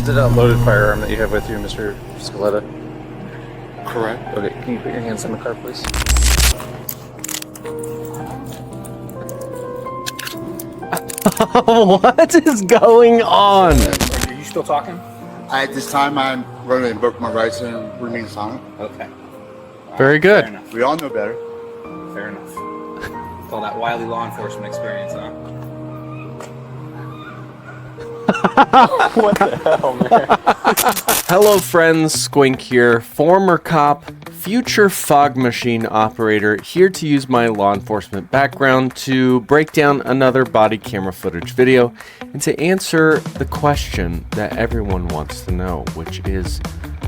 Is it a loaded firearm that you have with you, Mr. Scaletta? Correct. Okay, can you put your hands on the car, please? What is going on? Are you still talking? At this time, I'm going to invoke my rights and remain silent. Okay. Very Fair good. enough. We all know better. Fair enough. With all that wily law enforcement experience, huh? What the hell, man? Hello friends, Squink here, former cop, future fog machine operator, here to use my law enforcement background to break down another body camera footage video and to answer the question that everyone wants to know, which is,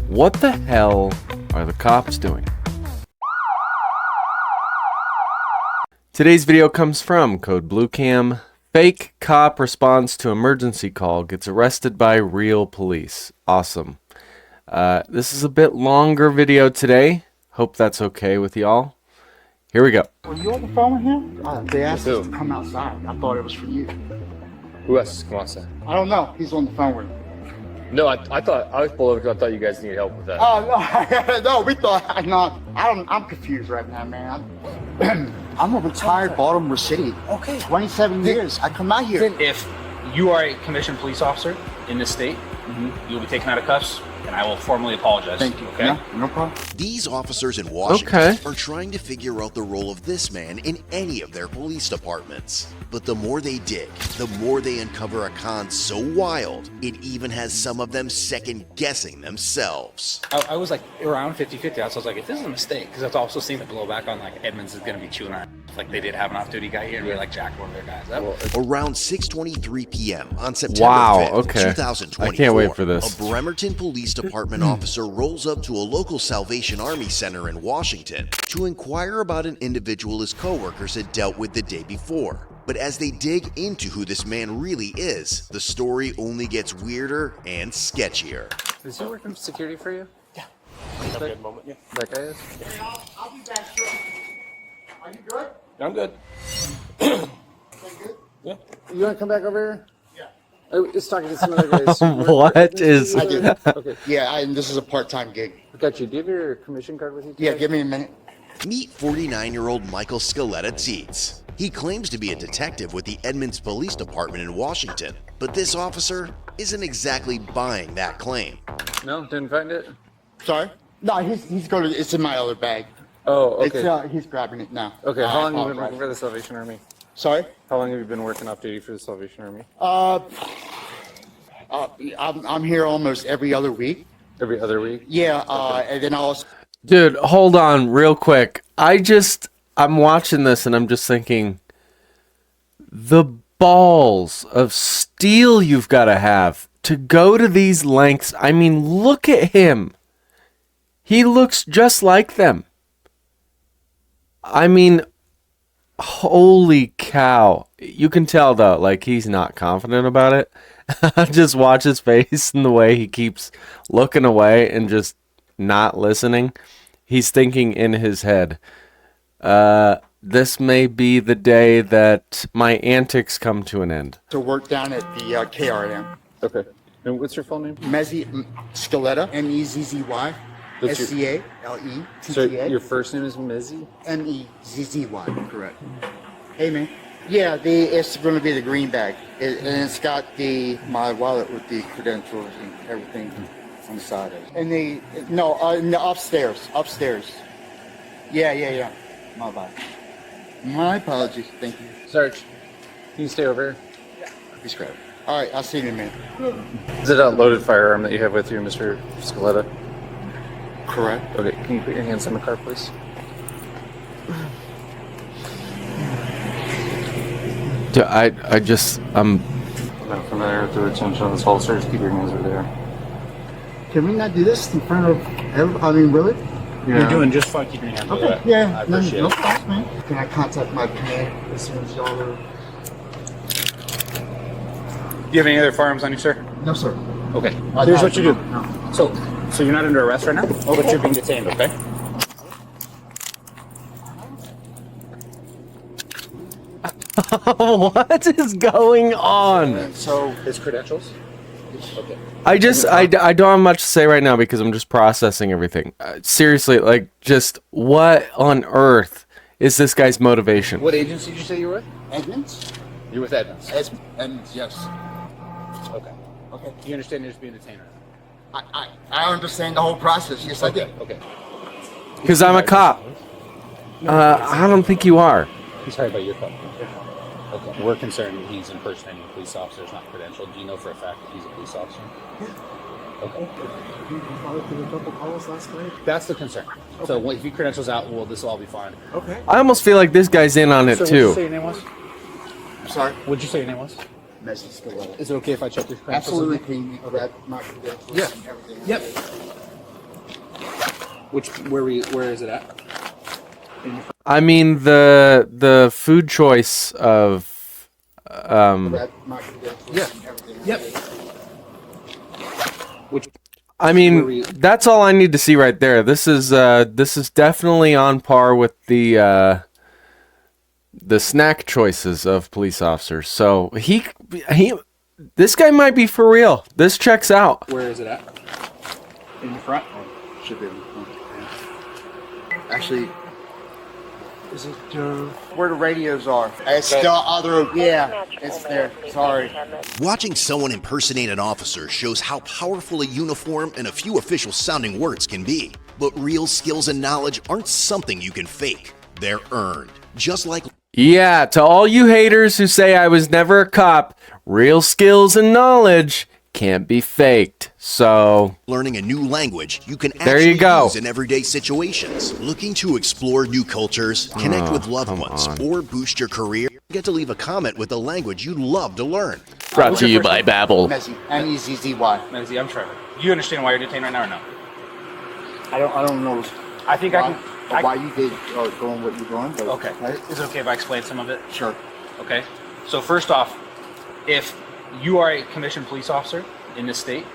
what the hell are the cops doing? Today's video comes from Code Blue Cam. Fake cop responds to emergency call, gets arrested by real police. Awesome. This is a bit longer video today. Hope that's okay with y'all. Here we go. Were you on the phone with him? They asked us to come outside. I thought it was for you. Who else? Come on, son. I don't know. He's on the phone with him. No, I thought I was pulled over because I thought you guys needed help with that. Oh, no. No, we thought, I'm confused right now, man. I'm a retired Baltimore City. Okay. 27 years. I come out here. If you are a commissioned police officer in this state, you'll be taken out of cuffs, and I will formally apologize. Thank you. Okay? No problem. These officers in Washington Okay. are trying to figure out the role of this man in any of their police departments. But the more they dig, the more they uncover a con so wild, it even has some of them second-guessing themselves. I was like around 50-50. So I was like, if this is a mistake, because I've also seen the blowback on like Edmonds is going to be chewing on. Like they did have an off-duty guy here and really like jacked one of their guys. Around 6:23 p.m. on September Wow, 5th, okay. 2024, I can't wait for this. a Bremerton Police Department officer rolls up to a local Salvation Army center in Washington to inquire about an individual his coworkers had dealt with the day before. But as they dig into who this man really is, the story only gets weirder and sketchier. Is he working security for you? Yeah. Have a good moment. Yeah. That guy is? I'll be back shortly. Are you good? I'm good. You good? Yeah. You want to come back over here? Yeah. I was talking to some other guys. What is... I do. Okay. Yeah, and this is a part-time gig. I got you. Do you have your commission card with you today? Yeah, give me a minute. Meet 49-year-old Michael Scaletta Tietz. He claims to be a detective with the Edmonds Police Department in Washington, but this officer isn't exactly buying that claim. No? Didn't find it? Sorry? No, he's going to, it's in my other bag. Oh, okay. He's grabbing it now. Okay, how long have you been apologize. working for the Salvation Army? Sorry? How long have you been working off duty for the Salvation Army? I'm here almost every other week. Every other week? Yeah, and then I also... Dude, hold on real quick. I'm watching this and I'm just thinking, the balls of steel you've got to have to go to these lengths. I mean, look at him. He looks just like them. I mean, holy cow. You can tell though, like he's not confident about it. Just watch his face and the way he keeps looking away and just not listening. He's thinking in his head, this may be the day that my antics come to an end. to work down at the KRM. Okay. And what's your full name? Mezzy Scaletta, M-E-Z-Z-Y, That's your- S-C-A-L-E-T-T-A, So your first name is Mizzy? M-E-Z-Z-Y, correct. Hey, man. Yeah, it's going to be the green bag. And it's got my wallet with the credentials and everything on the side of it. And in the upstairs. Yeah. My bad. My apologies. Thank you. Sarge, can you stay over here? Please grab it. All right, I'll see you in a minute. Is it a loaded firearm that you have with you, Mr. Scaletta? Correct. Okay, can you put your hands on the car, please? Dude, I'm not familiar with the retention of this holster. Just keep your hands over there. Can we not do this in front of really? You're doing just fine keeping your hands over that. Yeah, I appreciate no it. problem, man. Can I contact my parent as soon as y'all are... Do you have any other firearms on you, sir? No, sir. Okay. Here's what you do. No. So you're not under arrest right now, but you're being detained, okay? what is going on? So, His credentials? Okay. I don't have much to say right now because I'm just processing everything. Seriously, like, just what on earth is this guy's motivation? What agency did you say you were with? Edmonds? You're with Edmonds. Edmonds, yes. Okay. Okay. You understand you're just being detained, right? I understand the whole process. Yes, I do. Okay. Because I'm a cop. I don't think you are. He's hired by your company. Okay. We're concerned that he's impersonating a police officer. It's not credentialed. Do you know for a fact that he's a police officer? Okay. You followed through a couple calls last night? That's the concern. Okay. So if he credentials out, well, this will all be fine. Okay. I almost feel like this guy's in on it So what did you say too. your name was? I'm sorry. What did you say your name was? Message still on. Is it okay if I check your credentials? Absolutely. Can you grab my credentials Yeah. and everything? Yep. Where is it at? I mean the food choice of Grab my credentials Yeah. and everything. Yep. Which I mean that's all I need to see right there. This is definitely on par with the snack choices of police officers. So he this guy might be for real. This checks out. where is it at? In the front? Should be. Actually, is it where the radios are? It's the other. Yeah, it's there. Sorry. Watching someone impersonate an officer shows how powerful a uniform and a few official sounding words can be. But real skills and knowledge aren't something you can fake. They're earned. Just like Yeah, to all you haters who say I was never a cop, real skills and knowledge can't be faked. So learning a new language you can There you actually go. use in everyday situations. Looking to explore new cultures, connect with loved ones, or boost your career? Get to leave a comment with a language you'd love to learn. brought to you by Babbel. Messy. M-E-Z-Z-Y. Nancy, I'm Trevor. Do you understand why you're detained right now or no? I don't know I think why you did doing what you're doing. But, Okay. Is it okay if I explain some of it? Sure. Okay. So first off, if you are a commissioned police officer in this state,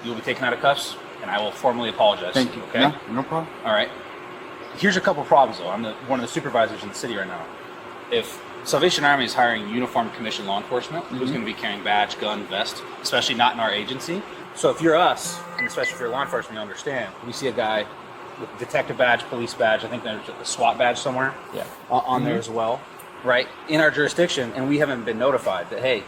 you'll be taken out of cuffs, and I will formally apologize. Thank you. Okay. No problem. All right. Here's a couple problems though. I'm one of the supervisors in the city right now. If Salvation Army is hiring uniformed commissioned law enforcement, who's going to be carrying badge, gun, vest, especially not in our agency. So if you're us, and especially if you're law enforcement, you understand. We see a guy with a detective badge, police badge. I think there's a SWAT badge somewhere. Yeah. On there as well. Right, in our jurisdiction, and we haven't been notified that, hey,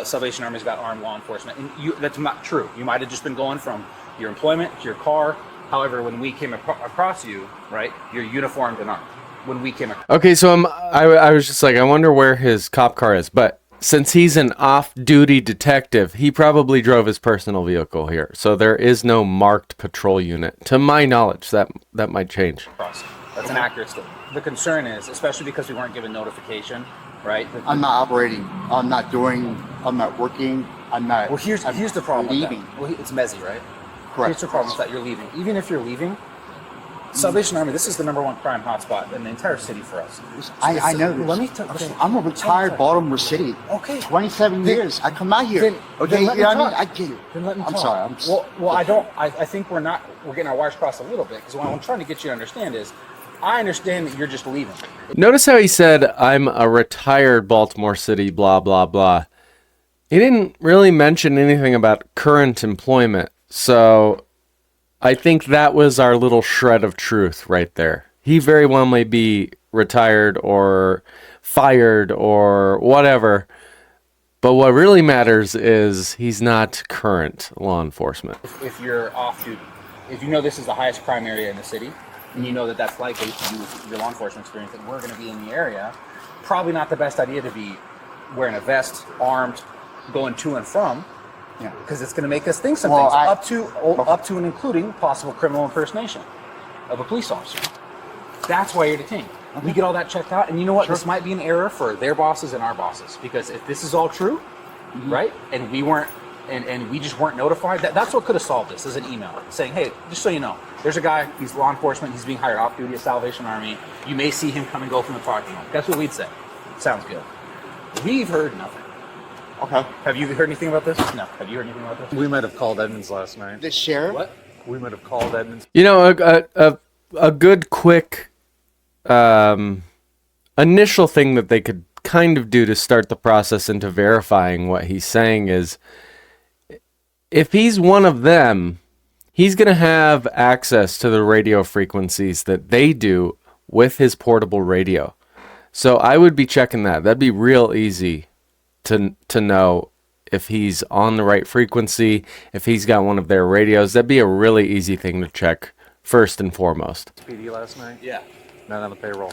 Salvation Army's got armed law enforcement. And that's not true. You might have just been going from your employment to your car. However, when we came across you, right, you're uniformed and armed. When we came across Okay, so I was just like, I wonder where his cop car is. But since he's an off-duty detective, he probably drove his personal vehicle here. So there is no marked patrol unit. To my knowledge, that might change. that's an accurate statement. The concern is, especially because we weren't given notification, right? I'm not operating. I'm not working. I'm not. Well, here's the problem. with that. Leaving. Well, it's messy, right? Correct. Here's the problem with that. You're leaving. Even if you're leaving, Salvation Army, this is the #1 crime hotspot in the entire city for us. I know this. Let me tell you. I'm a retired Baltimore City. Okay. 27 years. I come out here. Then Okay, let you me know what I mean? talk. I get it. Then let me I'm talk. sorry. Well, I think we're getting our wires crossed a little bit, because what I'm trying to get you to understand is, I understand that you're just leaving. Notice how he said, I'm a retired Baltimore City, blah, blah, blah. He didn't really mention anything about current employment. So I think that was our little shred of truth right there. He very well may be retired or fired or whatever. But what really matters is he's not current law enforcement. If you're off duty, if you know this is the highest crime area in the city, and you know that that's likely to do with your law enforcement experience, and we're going to be in the area, probably not the best idea to be wearing a vest, armed, going to and from, because it's going to make us think some things, up to and including possible criminal impersonation of a police officer. That's why you're detained. We get all that checked out, and you know what? This might be an error for their bosses and our bosses, because if this is all true, right, and we weren't, and we just weren't notified, that's what could have solved this, is an email saying, hey, just so you know, there's a guy, he's law enforcement, he's being hired off duty at Salvation Army, you may see him come and go from the parking lot. That's what we'd say. Sounds good. We've heard nothing. Okay. Have you heard anything about this? No. Have you heard anything about this? We might have called Edmonds last night. The sheriff? What? We might have called Edmonds. You know, a good quick initial thing that they could kind of do to start the process into verifying what he's saying is if he's one of them, he's going to have access to the radio frequencies that they do with his portable radio. So I would be checking that. That'd be real easy to know if he's on the right frequency, if he's got one of their radios. That'd be a really easy thing to check first and foremost. PD last night? Yeah. Not on the payroll.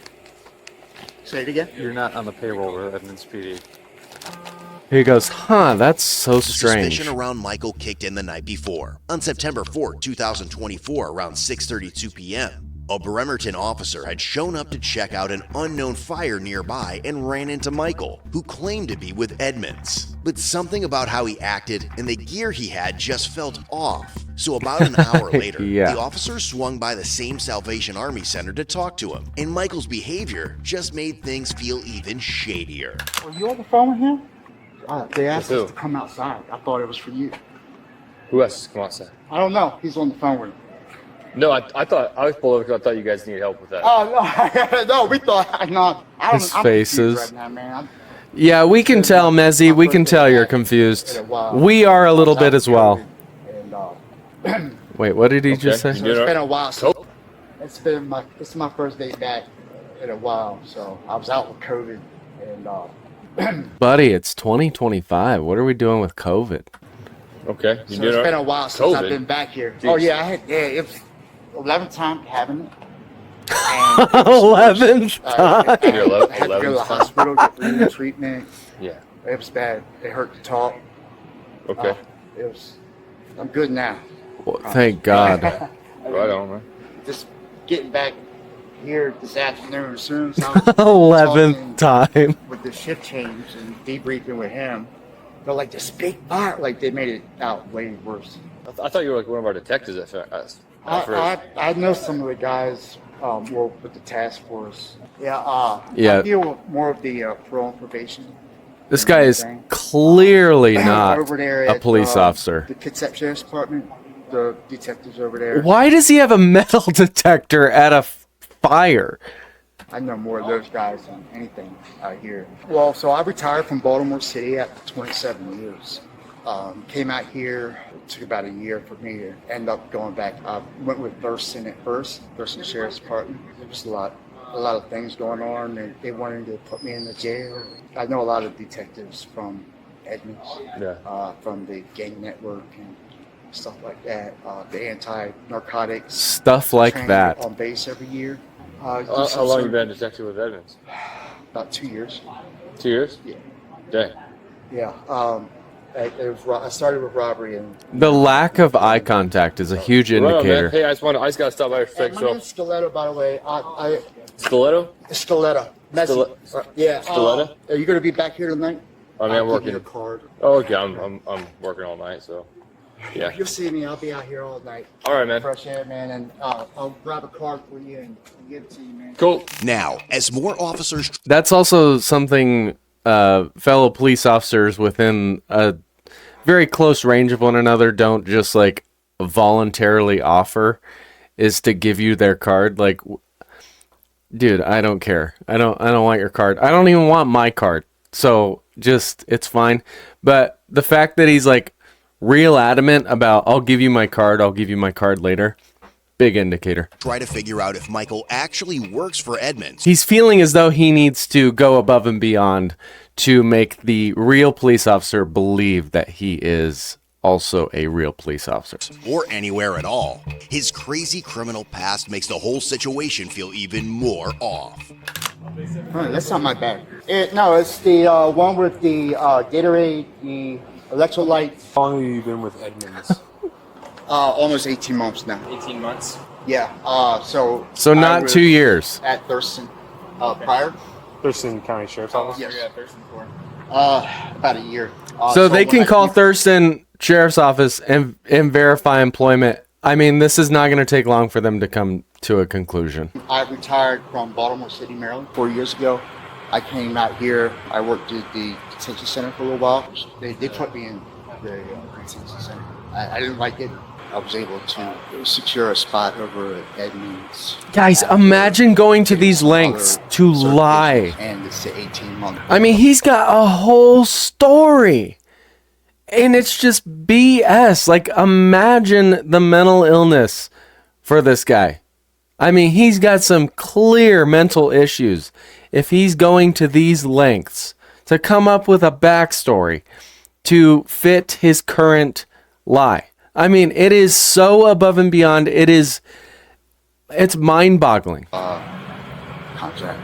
Say it again. You're not on the payroll with Edmonds PD. He goes, huh, that's so strange. Suspicion around Michael kicked in the night before. On September 4, 2024, around 6:32 p.m., a Bremerton officer had shown up to check out an unknown fire nearby and ran into Michael, who claimed to be with Edmonds. But something about how he acted and the gear he had just felt off. So about an hour later, Yeah. the officer swung by the same Salvation Army Center to talk to him, and Michael's behavior just made things feel even shadier. Were you on the phone with him? They asked With who? us to come outside. I thought it was for you. Who else? Come on, sir. I don't know. He's on the phone with him. No, I thought I was pulled over because I thought you guys needed help with that. Oh no, no, we thought no. His I'm faces. confused right now, man. Yeah, we can tell, Mezzy. We can tell you're confused. We are a little bit as well. And, Wait, what did he just say? so it's been a while. So it's my first day back in a while. So I was out with COVID, and Buddy, it's 2025. What are we doing with COVID? Okay. so it's been a while since I've COVID? been back here. Jeez. Oh yeah, it was 11th time having it. And 11th time. I had to go to 11th the time? hospital, get renal treatment. Yeah. It was bad. It hurt to talk. Okay. I'm good now. Well, thank God. Right on, man. Just getting back here this afternoon. As soon as I was 11th talking time. with the shift change and debriefing with him, they're like, this big fire. Like, they made it out way worse. I thought you were like one of our detectives at first. I know some of the guys work with the task force. Yeah. Yeah. I deal with more of the parole and probation. This guy is clearly not over there a at, police officer. The Kitsap Sheriff's Department, the detectives over there. Why does he have a metal detector at a fire? I know more of those guys than anything out here. Well, so I retired from Baltimore City after 27 years. Came out here, it took about a year for me to end up going back. I went with Thurston at first, Thurston Sheriff's Department. There was a lot of things going on, and they wanted to put me in the jail. I know a lot of detectives from Edmonds, from the gang network and stuff like that. The anti-narcotics Stuff like training that. on base every year. How long you been a detective with Edmonds? About 2 years. 2 years? Yeah. Dang. Yeah. I started with robbery and. The lack of eye contact is a huge Right on, man. indicator. Hey, I just gotta stop by for a sec. My So, name's Stiletto, by the way. Stiletto? Stiletto. Messi. Yeah. Stiletto? Are you gonna be back here tonight? I mean, I'm I'll give working. you a card. Oh, okay. I'm working all night, so yeah. You'll see me. I'll be out here all night. All right, man. Fresh air, man, and I'll grab a card for you and give it to you, man. Cool. Now, as more officers That's also something fellow police officers within a very close range of one another don't just like voluntarily offer, is to give you their card. Like, dude, I don't care. I don't want your card. I don't even want my card. So just, it's fine. But the fact that he's like real adamant about, I'll give you my card later, big indicator. try to figure out if Michael actually works for Edmonds He's feeling as though he needs to go above and beyond to make the real police officer believe that he is also a real police officer. or anywhere at all. His crazy criminal past makes the whole situation feel even more off. That's not my bag. No, it's the one with the Gatorade, the electrolytes. How long have you been with Edmonds? Almost 18 months now. 18 months. Yeah. So So I not was 2 years. at Thurston prior. Thurston County Sheriff's Office? Yes. Yeah, Thurston for. About a year. So they can when I call came- Thurston Sheriff's Office and verify employment. I mean, this is not going to take long for them to come to a conclusion. I retired from Baltimore City, Maryland 4 years ago. I came out here. I worked at the detention center for a little while. They put me in the detention center. I didn't like it. I was able to secure a spot over at Edmonds. Guys, imagine going to these lengths to lie. And it's the 18 month. I mean, he's got a whole story. And it's just BS. Like, imagine the mental illness for this guy. I mean, he's got some clear mental issues. If he's going to these lengths to come up with a backstory to fit his current lie. I mean, it is so above and beyond. It's mind-boggling. Contract.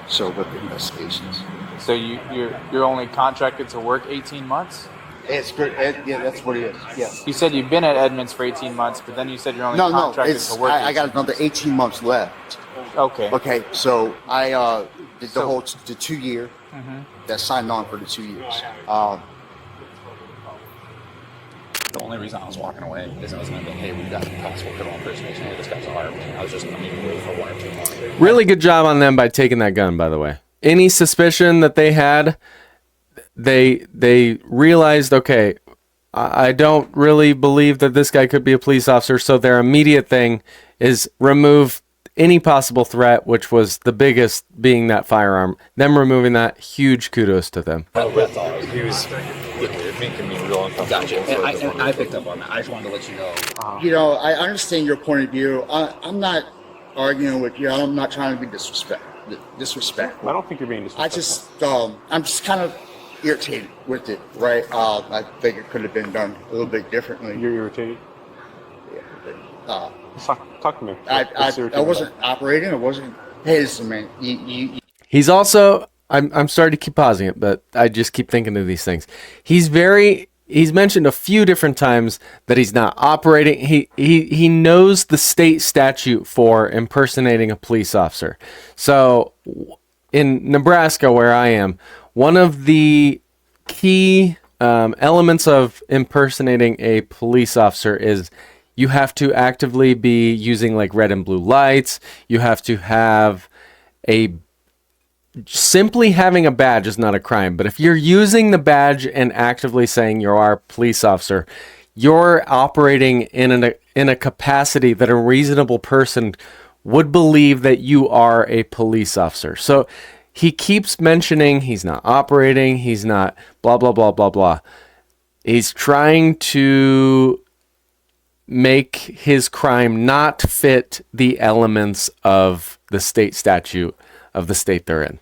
So with investigations. So you're only contracted to work 18 months? It's good. Yeah, that's what it is. Yes. You said you've been at Edmonds for 18 months, but then you said you're only No, contracted it's to work. I got another 18 months left. Okay. Okay, so I did the 2 year. That signed on for the 2 years. The only reason I was walking away is I was going to be, hey, we've got possible criminal impersonation. Hey, this guy's armed. I was just going to wait for 1 or 2 months. Really good job on them by taking that gun, by the way. Any suspicion that they had, they realized, okay, I don't really believe that this guy could be a police officer, so their immediate thing is remove any possible threat, which was the biggest being that firearm. Them removing that, huge kudos to them. He was making me real uncomfortable. Gotcha. And I picked up on that. I just wanted to let you know. You know, I understand your point of view. I'm not arguing with you. I'm not trying to be disrespectful. I don't think you're being disrespectful. I'm just kind of irritated with it, right? I think it could have been done a little bit differently. You're irritated? Talk to me. I wasn't operating. I wasn't. Hey, listen, man. He's also, I'm sorry to keep pausing it, but I just keep thinking of these things. He's mentioned a few different times that he's not operating. He knows the state statute for impersonating a police officer. So in Nebraska, where I am, one of the key elements of impersonating a police officer is you have to actively be using like red and blue lights. You have to have simply having a badge is not a crime, but if you're using the badge and actively saying you are a police officer, you're operating in a capacity that a reasonable person would believe that you are a police officer. So he keeps mentioning he's not operating, he's not blah, blah, blah, blah, blah. He's trying to make his crime not fit the elements of the state statute of the state they're in.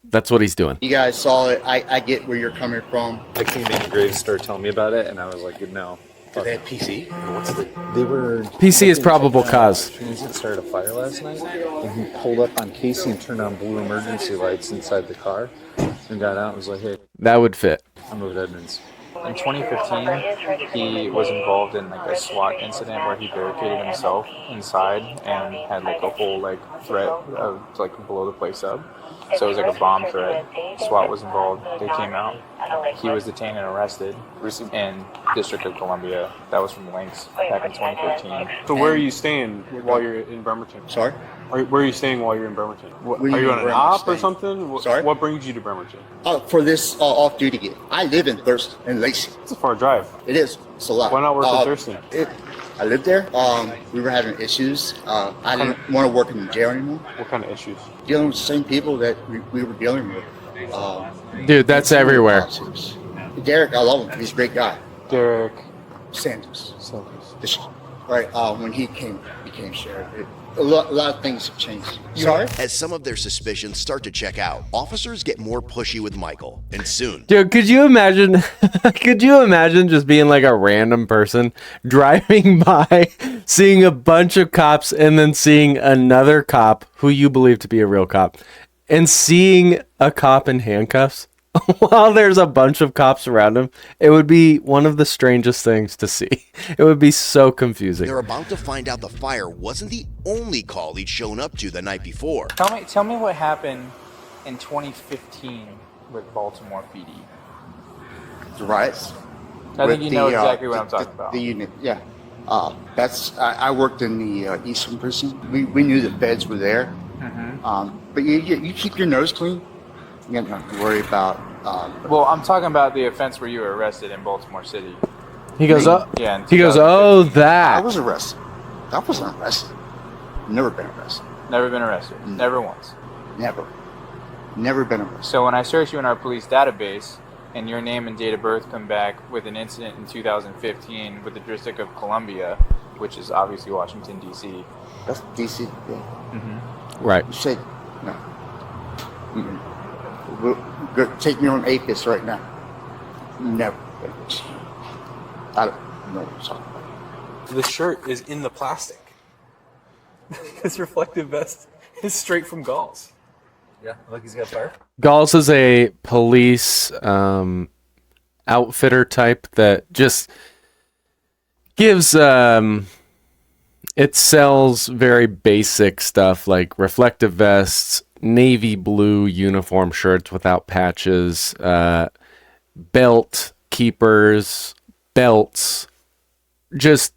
That's what he's doing. You guys saw it. I get where you're coming from. Like, King Graves started telling me about it, and I was like, no. Did they have PC? They were... PC is probable cause. Transit started a fire last night, and he pulled up on Casey and turned on blue emergency lights inside the car, and got out and was like, hey, That would fit. I moved Edmonds. In 2015, he was involved in like a SWAT incident where he barricaded himself inside and had like a whole like threat of like blow the place up. So it was like a bomb threat. SWAT was involved. They came out. He was detained and arrested in District of Columbia. That was from Lynx back in 2015. So where are you staying while you're in Bremerton? Sorry? Where are you staying while you're in Bremerton? do Are you on an mean, op or staying? something? Sorry? What brings you to Bremerton? For this off-duty gig. I live in Thurston and Lacey. It's a far drive. It is. It's a lot. Why not work in Thurston? I lived there. We were having issues. I didn't want to work in the jail anymore. What kind of issues? Dealing with the same people that we were dealing with. Dude, that's everywhere. Derek, I love him. He's a great guy. Derek Sanders. Right. When he became sheriff, a lot of things have changed. Sorry? As some of their suspicions start to check out, officers get more pushy with Michael, and soon, Dude, could you imagine just being like a random person driving by, seeing a bunch of cops and then seeing another cop who you believe to be a real cop and seeing a cop in handcuffs while there's a bunch of cops around him? It would be one of the strangest things to see. It would be so confusing. they're about to find out the fire wasn't the only call he'd shown up to the night before. Tell me what happened in 2015 with Baltimore PD. The riots. I think With you know the, exactly what I'm talking about. The unit, yeah. I worked in the Eastern Prison. We knew the feds were there. But you keep your nose clean. You don't have to worry about. Well, I'm talking about the offense where you were arrested in Baltimore City. He goes, oh, Yeah, in he goes, 2015. oh, I that. was arrested. I wasn't arrested. Never been arrested. Never been arrested. Never once. Never. Never been arrested. So when I searched you in our police database and your name and date of birth come back with an incident in 2015 with the District of Columbia, which is obviously Washington, D.C. That's DC. Yeah. Right. You said no. Go, take me on Apis right now. Never. I don't know. Sorry. The shirt is in the plastic. This reflective vest is straight from Gauls. Yeah, look, he's got fire. Gauls is a police outfitter type that just gives it sells very basic stuff like reflective vests, navy blue uniform shirts without patches, belt keepers, belts, just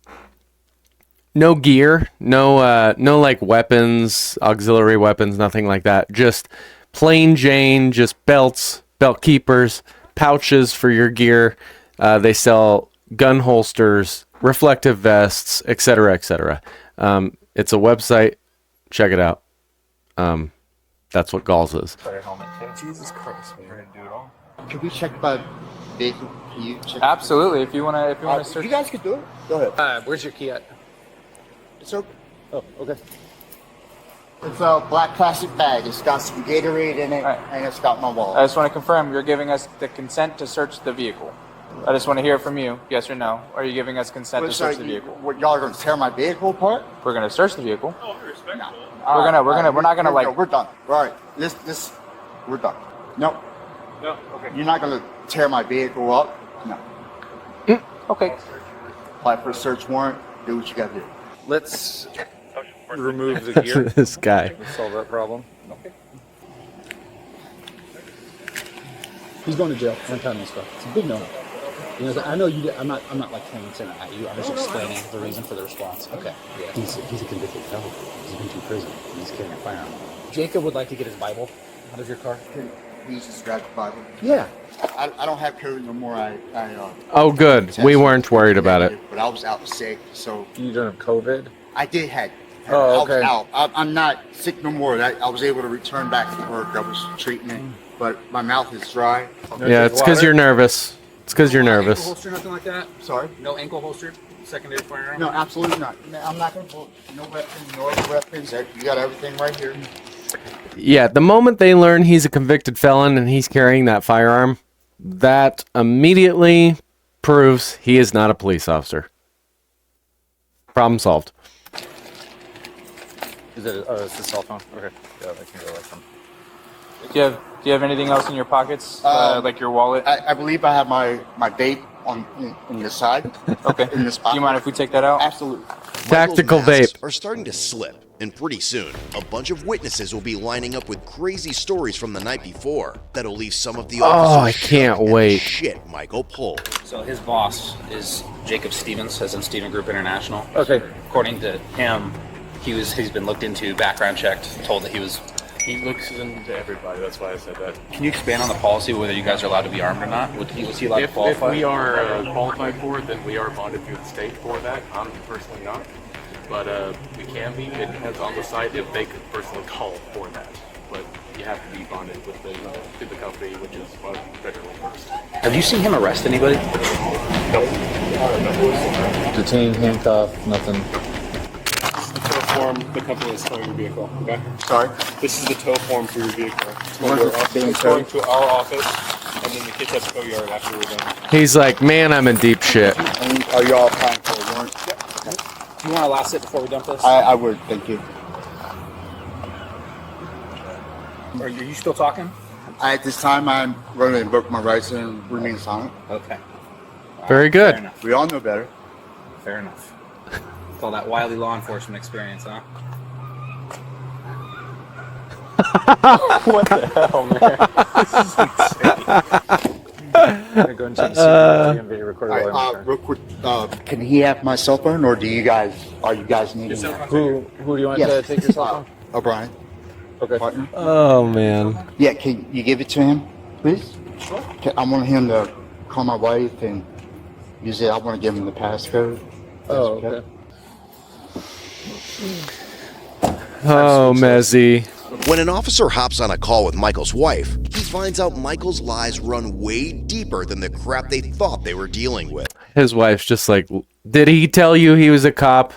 no gear, no like weapons, auxiliary weapons, nothing like that. Just plain Jane, just belts, belt keepers, pouches for your gear. They sell gun holsters, reflective vests, etc., etc. It's a website. Check it out. That's what Gauls is. Fire helmet too. Jesus Christ, we're gonna do it all. Can we check my vehicle? Can you check? Absolutely. If you wanna search. You guys can do it. Go ahead. Where's your key at? It's okay. Oh, okay. It's a black plastic bag. It's got some Gatorade in it, Right. and it's got my wallet. I just want to confirm you're giving us the consent to search the vehicle. I just want to hear from you, yes or no. Are you giving us consent to search the vehicle? What, y'all are going to tear my vehicle apart? We're gonna search the vehicle. No. We're not gonna like. We're done. All right. We're done. No. No, okay. You're not going to tear my vehicle up. No. Okay. Apply for a search warrant. Do what you got to do. Let's remove the gear. This guy. Let's solve that problem. Okay. He's going to jail. One time and stuff. It's a big no. You know, I know you. I'm not like pointing saying at you. I'm just explaining the reason for the response. Okay. Yeah. He's a convicted felon. He's been to prison. He's carrying a firearm. Jacob would like to get his Bible out of your car. Can you just grab the Bible? Yeah. I don't have COVID no more. Oh, good. We weren't worried about it. But I was out sick, so You don't have COVID? I did have. Oh, I okay. was out. I'm not sick no more. I was able to return back to work. I was treatment, but my mouth is dry. Yeah, it's because you're nervous. It's because you're Ankle nervous. holster, nothing like that. Sorry. No ankle holster. Secondary firearm. No, absolutely not. I'm not going to pull no weapons, no other weapons. You got everything right here. Yeah, the moment they learn he's a convicted felon and he's carrying that firearm, that immediately proves he is not a police officer. Problem solved. Is it? Oh, it's a cell phone. Okay. Yeah, that can go like some. Do you have anything else in your pockets, like your wallet? I believe I have my vape in the side. Okay. In this Do pocket. you mind if we take that out? Absolutely. Tactical Michael's masks vape. are starting to slip, and pretty soon, a bunch of witnesses will be lining up with crazy stories from the night before that'll leave some of the Oh, officers I can't shook at the wait. shit Michael pulled. So his boss is Jacob Stevens, as in Steven Group International. Okay. According to him, he's been looked into, background checked, told that he was. He looks into everybody. That's why I said that. Can you expand on the policy whether you guys are allowed to be armed or not? Was he allowed to If qualify? we are qualified for it, then we are bonded through the state for that. I'm personally not, but we can be. It depends on the site if they could personally call for that. But you have to be bonded with through the company, which is federal first. Have you seen him arrest anybody? Detained, handcuffed, nothing. Tow form, the company is towing your vehicle. Okay. Sorry. This is the tow form for your vehicle. Being It's going to our office, and then the kids have tow yard after we're done. He's like, man, I'm in deep shit. And are you all applying for a warrant? Do you want to last it before we dump this? I would. Thank you. Are you still talking? At this time, I'm going to invoke my rights and remain silent. Okay. Very Fair good. enough. We all know better. Fair enough. It's all that wily law enforcement experience, huh? Go and change the video recorder All while right, I'm there. real quick, can he have my cell phone, or are you guys needing that? Who do you want Yes. to take your cell phone? O'Brien, Okay. partner. Oh, man. Yeah, can you give it to him, please? Sure. I want him to call my wife and use it. I want to give him the passcode. Oh, okay. Oh, Mezzy. When an officer hops on a call with Michael's wife, he finds out Michael's lies run way deeper than the crap they thought they were dealing with. His wife's just like, did he tell you he was a cop?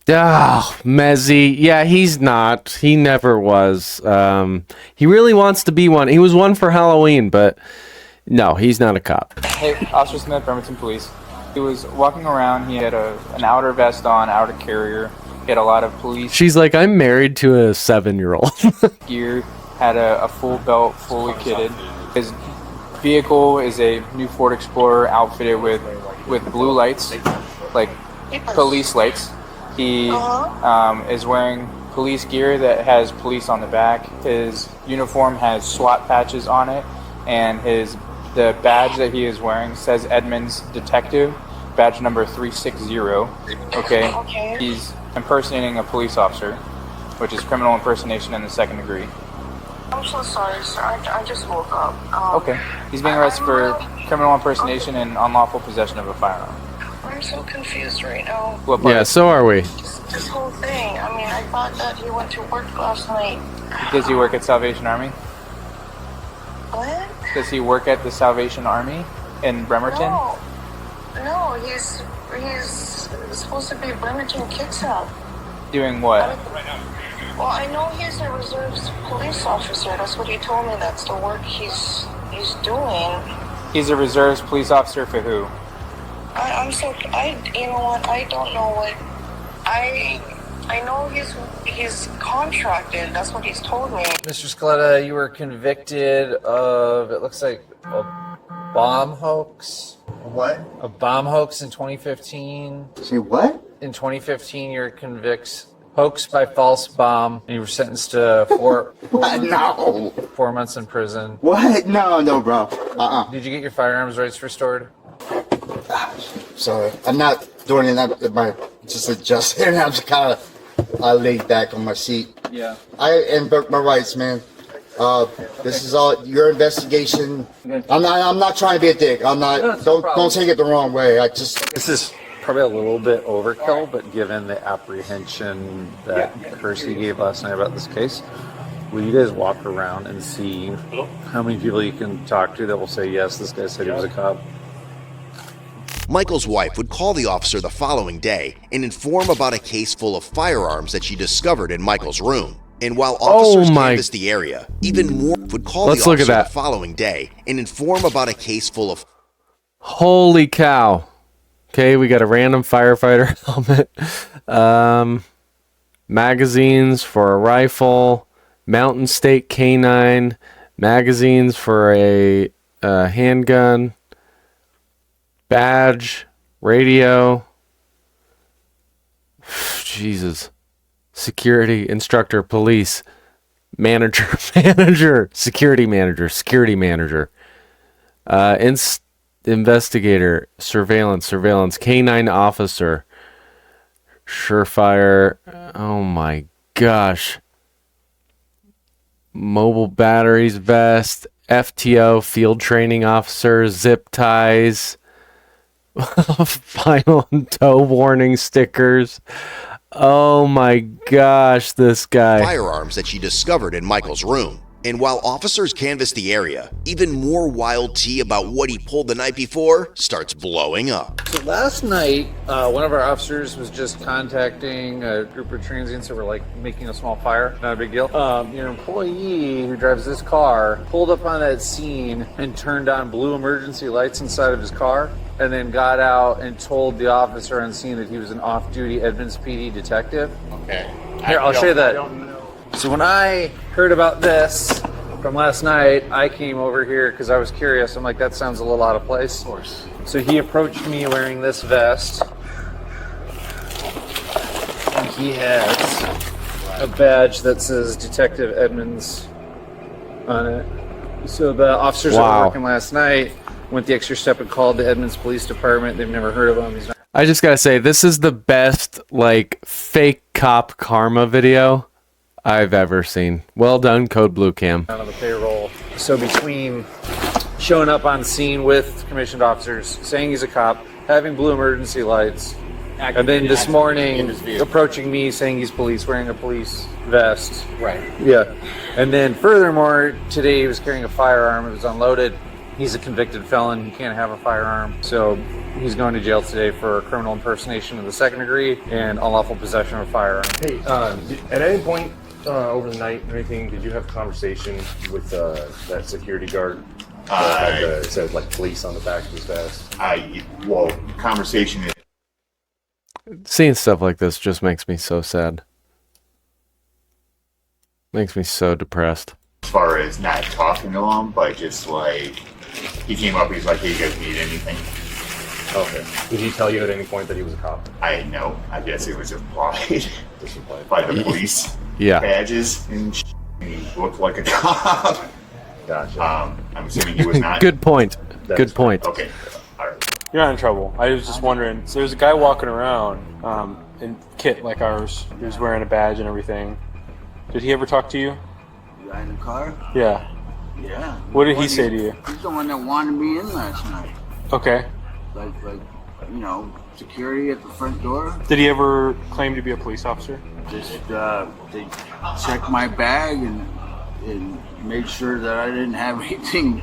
Oh, Mezzy. Yeah, he's not. He never was. He really wants to be one. He was one for Halloween, but no, he's not a cop. Hey, Officer Smith, Bremerton Police. He was walking around. He had an outer vest on, outer carrier. He had a lot of police She's like, I'm married to a 7-year-old. gear, had a full belt, fully kitted. His vehicle is a new Ford Explorer outfitted with blue lights, like police lights. He is wearing police gear that has police on the back. His uniform has SWAT patches on it, and the badge that he is wearing says Edmonds Detective, badge number 360. Okay? He's impersonating a police officer, which is criminal impersonation in the 2nd degree. I'm so sorry, sir. I just woke up. Okay. He's being arrested for criminal impersonation and unlawful possession of a firearm. I'm so confused right now. What part? Yeah, so are we. This whole thing. I mean, I thought that he went to work last night. Does he work at Salvation Army? What? Does he work at the Salvation Army in Bremerton? No, he's supposed to be Bremerton Kitsap. Doing what? Well, I know he's a reserves police officer. That's what he told me. That's the work he's doing. He's a reserves police officer for who? You know what? I don't know what. I know he's contracted. That's what he's told me. Mr. Scaletta, you were convicted of, it looks like, a bomb hoax. What? A bomb hoax in 2015. Say what? In 2015, you were convicted hoax by false bomb, and you were sentenced to 4 months in prison. What? No, bro. Did you get your firearms rights restored? Sorry, I'm not doing it. Just adjusting. I'm just kind of laid back on my seat. Yeah. I invoke my rights, man. This is all your investigation. I'm not trying to be a dick. I'm not. Don't take it the wrong way. This is probably a little bit overkill, but given the apprehension that Kersey gave last night about this case, will you guys walk around and see how many people you can talk to that will say, yes, this guy said he was a cop? Michael's wife would call the officer the following day and inform about a case full of firearms that she discovered in Michael's room. And while officers canvassed the area, even more would call the officer the following day and inform about a case full of... Holy cow. Okay, we got a random firefighter helmet. Magazines for a rifle. Mountain State K9. Magazines for a handgun. Badge. Radio. Jesus. Security. Instructor. Police. Manager. Security manager. Investigator, surveillance, K9 officer, surefire, oh my gosh, mobile batteries vest, FTO, field training officer, zip ties, final and tow warning stickers. Oh my gosh, this guy. Firearms that she discovered in Michael's room. And while officers canvass the area, even more wild tea about what he pulled the night before starts blowing up. So last night, one of our officers was just contacting a group of transients that were like making a small fire. Not a big deal. Your employee who drives this car pulled up on that scene and turned on blue emergency lights inside of his car, and then got out and told the officer on scene that he was an off-duty Edmonds PD detective. Okay. Here, I'll show you that. So when I heard about this from last night, I came over here because I was curious. I'm like, that sounds a little out of place. Of course. So he approached me wearing this vest. And he has a badge that says Detective Edmonds on it. So the officers that were working last night went the extra step and called the Edmonds Police Department. They've never heard of him. He's not. I just gotta say, this is the best, like, fake cop karma video I've ever seen. Well done, Code Blue Cam. On the payroll. So between showing up on scene with commissioned officers, saying he's a cop, having blue emergency lights, And then this morning, approaching me saying he's police, wearing a police vest. Right. Yeah. And then furthermore, today he was carrying a firearm. It was unloaded. He's a convicted felon. He can't have a firearm. So he's going to jail today for criminal impersonation of the second degree and unlawful possession of a firearm. Hey, at any point over the night or anything, did you have a conversation with that security guard that had it said like police on the back of his vest? Conversation is. Seeing stuff like this just makes me so sad. Makes me so depressed. As far as not talking to him, but just like he came up, he's like, "Hey, you guys need anything?" Okay. Did he tell you at any point that he was a cop? I know. I guess it was implied by the police badges and he looked like a cop. Gotcha. I'm assuming he was not. Good point. Good point. Okay. All right. You're not in trouble. I was just wondering. So there's a guy walking around in kit like ours. He was wearing a badge and everything. Did he ever talk to you? The guy in the car? Yeah. Yeah. What did he say to you? He's the one that wanted me in last night. Okay. Like, you know, security at the front door. Did he ever claim to be a police officer? Just they checked my bag and made sure that I didn't have anything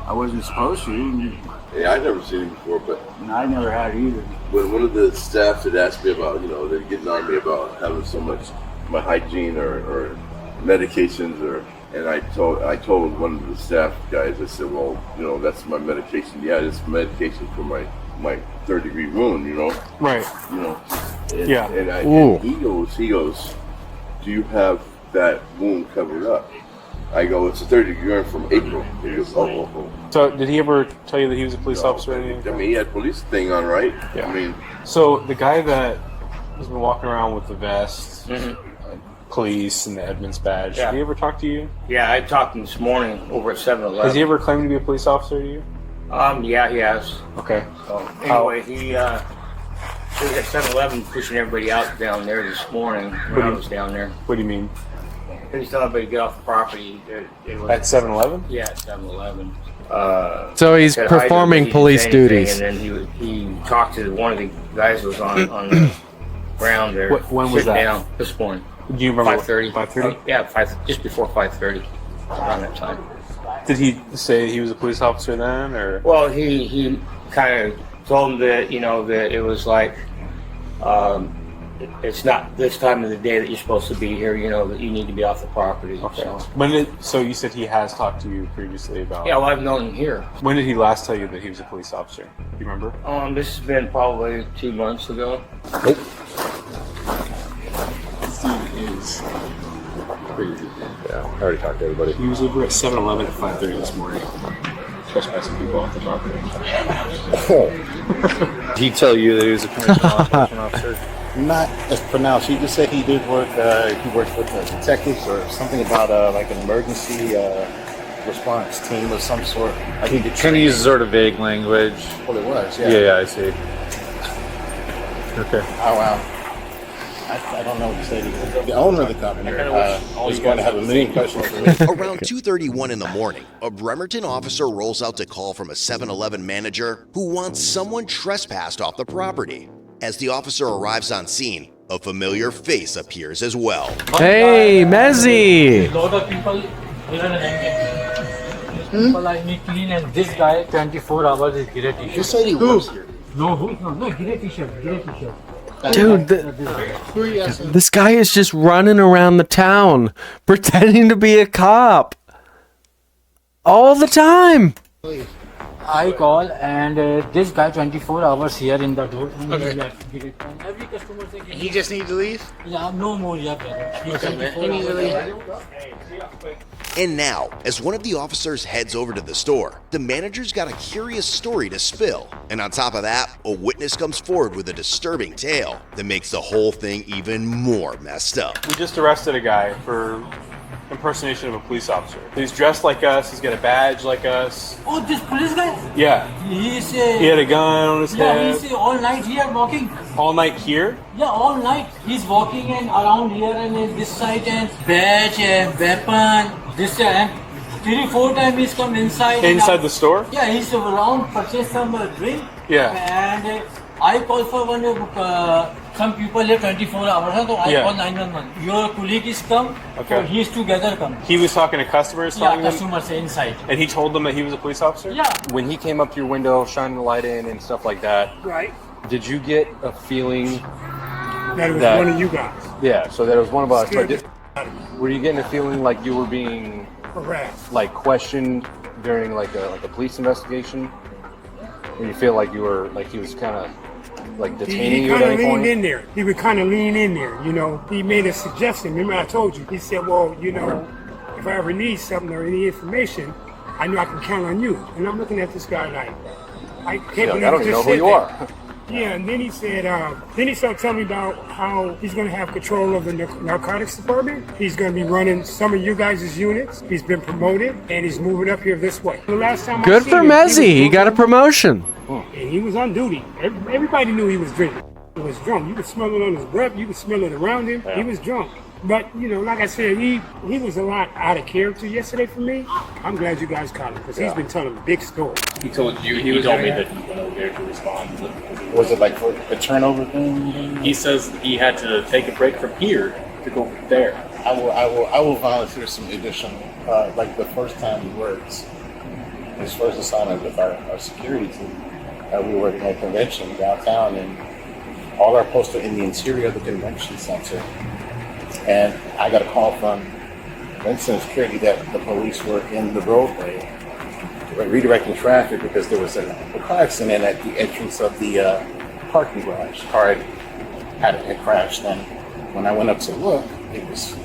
I wasn't supposed to. Yeah, I never seen him before, but I never had either. when one of the staff had asked me about, they're getting on me about having so much my hygiene or medications and I told one of the staff guys, I said, well, that's my medication. Yeah, it's medication for my third degree wound, Right. And he goes, do you have that wound covered up? I go, it's a third degree wound from April. He goes, oh. So did he ever tell you that he was a police officer or anything? I mean, he had police thing on, right? Yeah. So the guy that has been walking around with the vest, police, and the Edmonds badge, did he ever talk to you? Yeah, I talked to him this morning over at 7-Eleven. Has he ever claimed to be a police officer to you? Yeah, he has. Okay. So anyway, he was at 7-Eleven pushing everybody out down there this morning when I was down there. What do you mean? He's telling everybody to get off the property. It was, at 7-Eleven? Yeah, at 7-Eleven. So he's performing police duties. And then he talked to one of the guys who was on the ground there. When was that? Down this morning. Do you remember? 5:30. 5:30? Yeah, just before 5:30, around that time. Did he say he was a police officer then, or? Well, he kind of told him that that it was like it's not this time of the day that you're supposed to be here. That you need to be off the property. Okay. So. So you said he has talked to you previously about? Yeah, well, I've known him here. When did he last tell you that he was a police officer? Do you remember? This has been probably 2 months ago. Nope. Steve is crazy. Yeah, I already talked to everybody. He was over at 7-Eleven at 5:30 this morning, trespassing people off the property. Did he tell you that he was a commissioned law enforcement officer? Not as pronounced. He just said he did work. He works with detectives or something about like an emergency response team of some sort. I think Kind of uses sort of vague language. Well, it was. Yeah. Yeah, I see. Okay. Oh wow. I don't know what to say to you. The owner of the company is going to have a million questions for me. Around 2:31 in the morning, a Bremerton officer rolls out to call from a 7-Eleven manager who wants someone trespassed off the property. As the officer arrives on scene, a familiar face appears as well. Hey, Mezzi! A lot of people people like me clean, and this guy 24 hours is Gire t-shirt. You said he works here. No, Gire t-shirt. Dude, this guy is just running around the town pretending to be a cop all the time. I call and this guy 24 hours here in the door. And every customer saying, He just needs to leave? Yeah, no more, yeah, brother. He needs to leave. And now, as one of the officers heads over to the store, the manager's got a curious story to spill. And on top of that, a witness comes forward with a disturbing tale that makes the whole thing even more messed up. We just arrested a guy for impersonation of a police officer. He's dressed like us, he's got a badge like us. Oh, this police guy? Yeah. He had a gun on his head. He's all night here walking. All night here? Yeah, all night. He's walking and around here and this side and badge and weapon. This and 3-4 times he's come inside. Inside the store? Yeah, he's around, purchased some drink. Yeah. And I call for one. Some people here 24 hours, so I Yeah. call 911. Your colleague is come. Okay. So he's together come. He was talking to customers, Yeah, telling them, customers inside. and he told them that he was a police officer? Yeah. When he came up to your window, shining the light in and stuff like that, Right. did you get a feeling That was that- one of you guys. Yeah, so that was one of us. But Scared were you getting a feeling like you were being Harassed. like questioned during like a police investigation? Or you feel like you were like he was kind of like detaining He you at kind of any leaned point? in there. He would kind of lean in there, you know. He made a suggestion. Remember I told you. He said, well, you know, if I ever need something or any information, I know I can count on you. And I'm looking at this guy like, I can't Yeah, believe I don't he even know just who said you that. are. Yeah, and then he said, then he started telling me about how he's going to have control of the narcotics department. He's going to be running some of you guys' units. He's been promoted, and he's moving up here this way. The last time I Good seen for him, Mezzy. He got a promotion. and he was on duty. Everybody knew he was drinking. He was drunk. You could smell it on his breath. You could smell it around him. He was drunk. But, you know, like I said, he was a lot out of character yesterday for me. I'm glad you guys caught him because he's been telling a big story. He told you. He told me that he went over there to respond. Was it like for a turnover thing? He says he had to take a break from here to go there. I will volunteer some additional. Like the first time he worked, his first assignment with our security team, we were working at a convention downtown, and all our posts are in the interior of the convention center. And I got a call from Vincent Security that the police were in the roadway redirecting traffic because there was a car accident at the entrance of the parking garage. The car had crashed, and when I went up to look, it was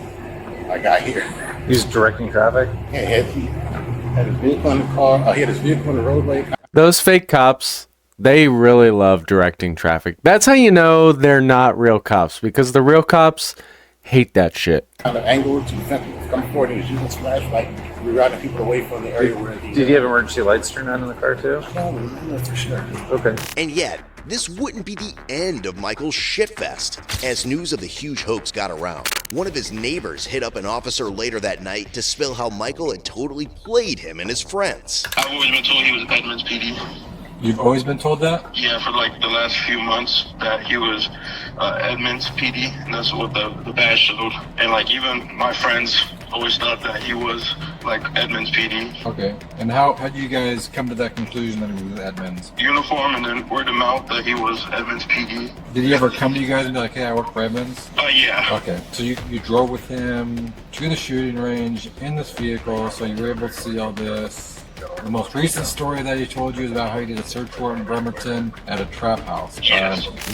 my guy here. He's directing traffic? Yeah, he had his vehicle in the car. He had his vehicle in the roadway. Those fake cops, they really love directing traffic. That's how you know they're not real cops, because the real cops hate that shit. Kind of angled to come forward and use his flashlight, rerouting people away from the area where the... Did you have emergency lights turned on in the car too? No, no, for sure. Okay. And yet, this wouldn't be the end of Michael's shitfest. As news of the huge hoax got around, one of his neighbors hit up an officer later that night to spill how Michael had totally played him and his friends. I've always been told he was Edmonds PD. You've always been told that? Yeah, for like the last few months that he was Edmonds PD, and that's what the badge showed. And like even my friends always thought that he was like Edmonds PD. Okay. And how did you guys come to that conclusion that he was Edmonds? Uniform and then word of mouth that he was Edmonds PD. Did he ever come to you guys and be like, hey, I work for Edmonds? Yeah. Okay. So you drove with him to the shooting range in this vehicle, so you were able to see all this. The most recent story that he told you is about how he did a search warrant in Bremerton at a trap house.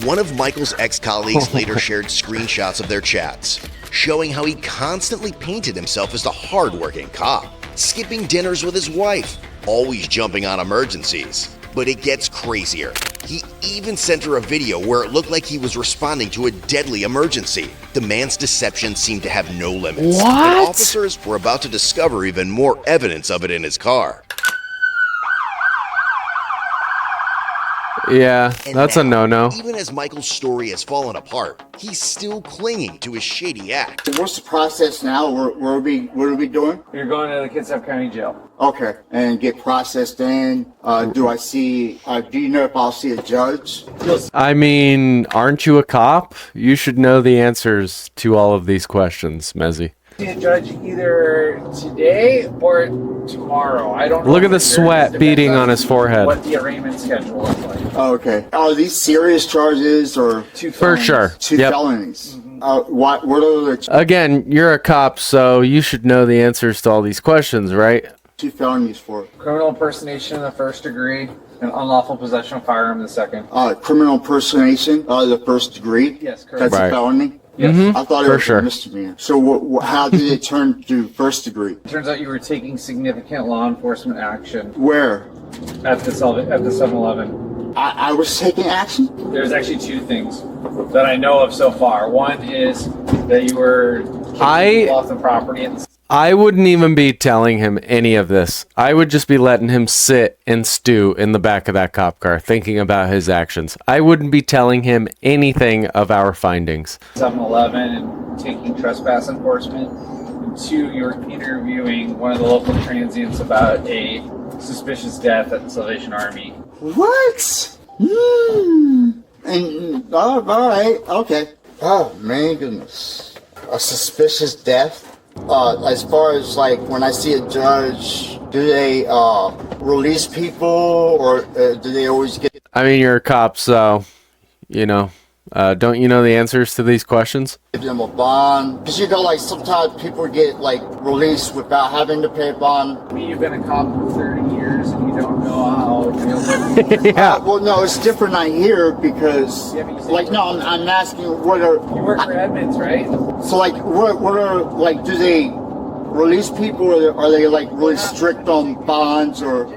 One of Michael's ex-colleagues later shared screenshots of their chats, showing how he constantly painted himself as the hard-working cop, skipping dinners with his wife, always jumping on emergencies. But it gets crazier. He even sent her a video where it looked like he was responding to a deadly emergency. The man's deception seemed to have no limits. What? And officers were about to discover even more evidence of it in his car. Yeah, that's a no-no. Even as Michael's story has fallen apart, he's still clinging to his shady act. What's the process now? What are we doing? You're going to the Kitsap County Jail. Okay, and get processed in. Do you know if I'll see a judge? I mean, aren't you a cop? You should know the answers to all of these questions, Mezzy. See a judge either today or tomorrow. I don't know. Look at the sweat beading on his forehead. What the arraignment schedule looks like. Oh, okay. Are these serious charges or For sure. two Yep. felonies? What are the Again, you're a cop, so you should know the answers to all these questions, right? two felonies for? Criminal impersonation in the first degree and unlawful possession of firearm in the second. Criminal impersonation, the first degree. Yes, correct. That's Right. a felony. Yes. Mhm. I thought it For was sure. a misdemeanor. So how did it turn to first degree? It turns out you were taking significant law enforcement action Where? at the 7-Eleven. I was taking action? There's actually two things that I know of so far. One is that you were kicking off the property and I wouldn't even be telling him any of this. I would just be letting him sit and stew in the back of that cop car, thinking about his actions. I wouldn't be telling him anything of our findings. 7-Eleven and taking trespass enforcement. And two, you were interviewing one of the local transients about a suspicious death at the Salvation Army. What? And all right, okay. Oh man, goodness, a suspicious death. As far as like when I see a judge, do they release people or do they always get? I mean, you're a cop, so you know. Don't you know the answers to these questions? Give them a bond, because you know, like sometimes people get like released without having to pay a bond. I mean, you've been a cop for 30 years and you don't know how it feels. Yeah. Well, no, it's different out here because, like, no, I'm asking what are. You work for Edmonds, right? So, like, what are like? Do they release people, or are they like really strict on bonds or?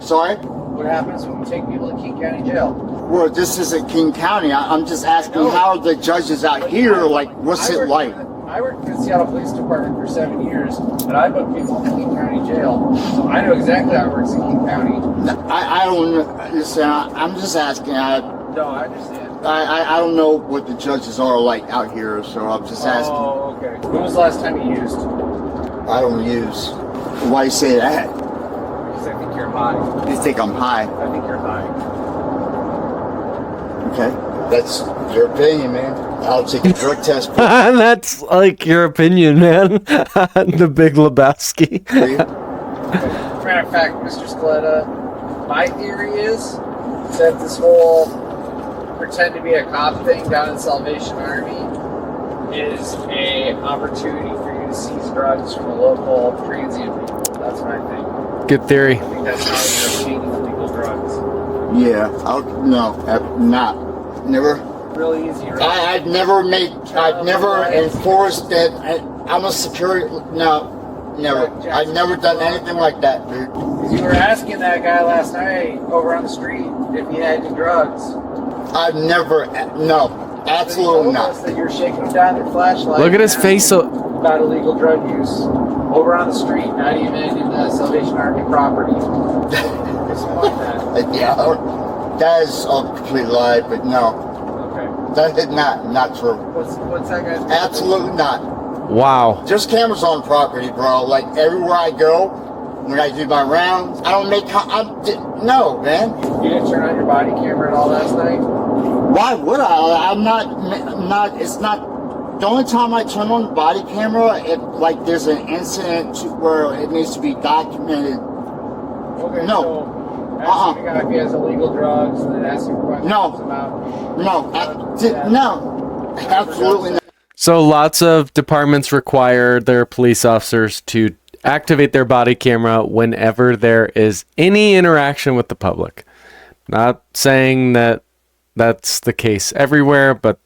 Sorry. What happens when we take people to King County Jail? Well, this isn't King County. I'm just asking how are the judges out here, like, what's it like? I worked for the Seattle Police Department for 7 years, but I booked people in King County Jail, so I know exactly how it works in King County. I don't listen. I'm just asking. No, I understand. I don't know what the judges are like out here, so I'm just asking. Oh, okay. When was the last time you used? I don't use. Why you say that? Because I think you're high. You think I'm high? I think you're high. Okay, that's your opinion, man. I'll take a drug test. That's like your opinion, man. The Big Lebowski. Matter of fact, Mr. Scaletta, my theory is that this whole pretend to be a cop thing down in Salvation Army is a opportunity for you to seize drugs from a local transient people. That's my thing. Good theory. I think that's how you're obtaining illegal drugs. Yeah, never. Really easy, right? I've never enforced that. I'm a security. No, never. I've never done anything like that, dude. You were asking that guy last night over on the street if he had any drugs. I've never. No, absolutely not. That you're shaking him down their flashlight. Look at his face. About illegal drug use over on the street, not even in the Salvation Army property. Yeah, that is a complete lie, but no. Okay. That is not true. What's that guy's name? Absolutely not. Wow. There's cameras on property, bro. Like everywhere I go, when I do my rounds, I don't make. No, man. You didn't turn on your body camera at all last night? Why would I? I'm not. It's not. The only time I turn on the body camera, if like there's an incident where it needs to be documented. Okay. No. So ask the guy if he has illegal drugs, and then ask him questions about. No, absolutely not. So lots of departments require their police officers to activate their body camera whenever there is any interaction with the public. Not saying that that's the case everywhere, but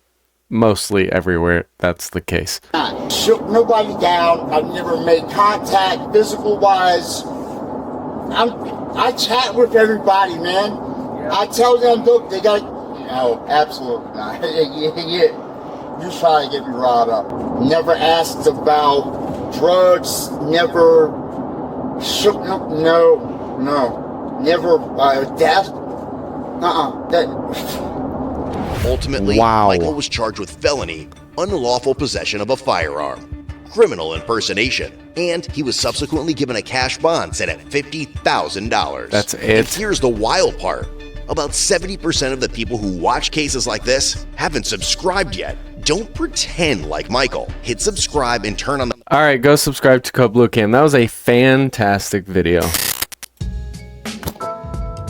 mostly everywhere that's the case. I shook nobody down. I've never made contact physical wise. I chat with everybody, man. Yeah. I tell them, look, they got. No, absolutely not. You're trying to get me riled up. Never asked about drugs. Never shook. No. Never death. Ultimately, wow. Michael was charged with felony, unlawful possession of a firearm, criminal impersonation, and he was subsequently given a cash bond set at $50,000. That's it. And here's the wild part. About 70% of the people who watch cases like this haven't subscribed yet. Don't pretend like Michael. Hit subscribe and turn on the... All right, go subscribe to Code Blue Cam. That was a fantastic video.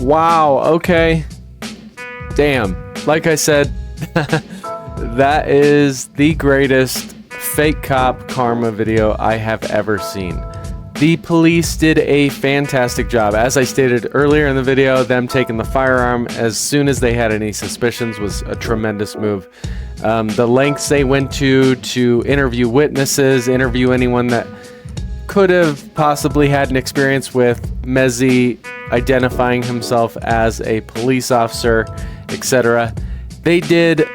Wow, okay. Damn. Like I said, that is the greatest fake cop karma video I have ever seen. The police did a fantastic job. As I stated earlier in the video, them taking the firearm as soon as they had any suspicions was a tremendous move. The lengths they went to interview witnesses, interview anyone that could have possibly had an experience with Mezzi identifying himself as a police officer, etc. They did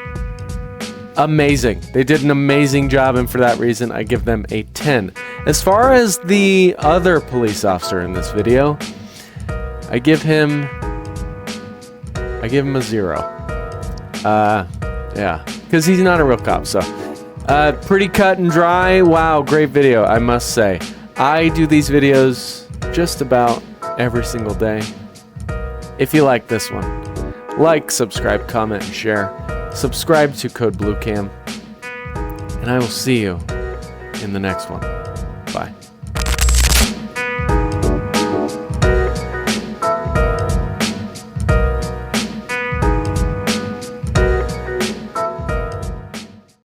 amazing. They did an amazing job, and for that reason, I give them a 10. As far as the other police officer in this video, I give him a 0. Yeah, because he's not a real cop, so. Pretty cut and dry. Wow, great video, I must say. I do these videos just about every single day. If you like this one, Like, subscribe, comment, and share. Subscribe to Code Blue Cam. And I will see you in the next one.